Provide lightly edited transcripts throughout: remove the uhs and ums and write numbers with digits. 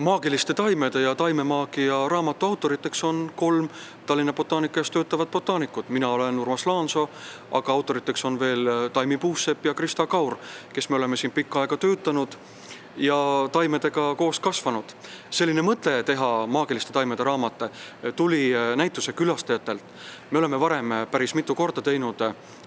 Maagiliste taimede ja taimemaagia raamatu autoriteks on 3 Tallinna botaanikas töötavat botaanikut. Mina olen Urmas Laansoo, aga autoriteks on veel Taimi Puusepp ja Krista Kaur, kes me oleme siin pikka aega töötanud ja taimedega koos kasvanud. Selline mõte teha maagiliste taimede raamate tuli näituse külastajatelt. Me oleme varem päris mitu korda teinud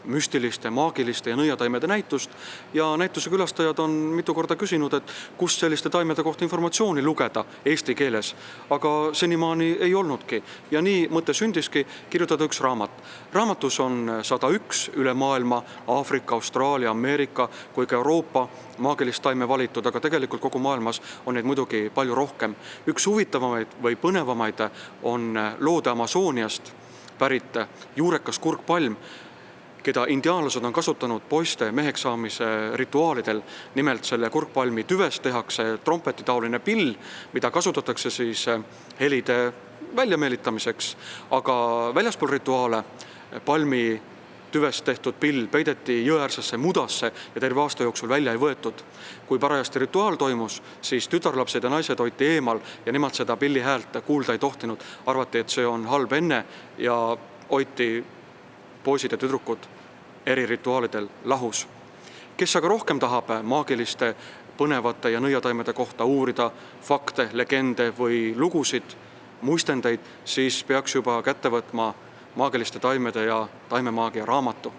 müstiliste, maagiliste ja nõiataimede näitust ja näituse külastajad on mitu korda küsinud, et kust selliste taimede kohta informatsiooni lugeda eesti keeles, aga senimaani ei olnudki. Ja nii mõte sündiski kirjutada üks raamat. Raamatus on 101 üle maailma, Aafrika, Austraalia, Ameerika kui ka Euroopa maagilist taime valitud, aga tegelikult kogu maailmas on neid muidugi palju rohkem. Üks huvitavamaid või põnevamaid on loode Amazoniast pärit juurekas kurkpalm, keda indiaanlased on kasutanud poiste meheks saamise rituaalidel. Nimelt selle kurkpalmi tüvest tehakse trompetitaoline pill, mida kasutatakse siis helide väljameelitamiseks, aga väljaspool rituaale palmi tüvest tehtud pill peideti jõeäärsesse mudasse ja terve aasta jooksul välja ei võetud. Kui parajasti rituaal toimus, siis tütarlapsed ja naised hoiti eemal ja nemad seda pilli häält kuulda ei tohtinud. Arvati, et see on halb enne ja hoiti poisid ja tüdrukud eri rituaalidel lahus. Kes aga rohkem tahab maagiliste, põnevate ja nõiataimede kohta uurida fakte, legende või lugusid, muistendeid, siis peaks juba kätte võtma maagiliste taimede ja taimemaagia raamatu.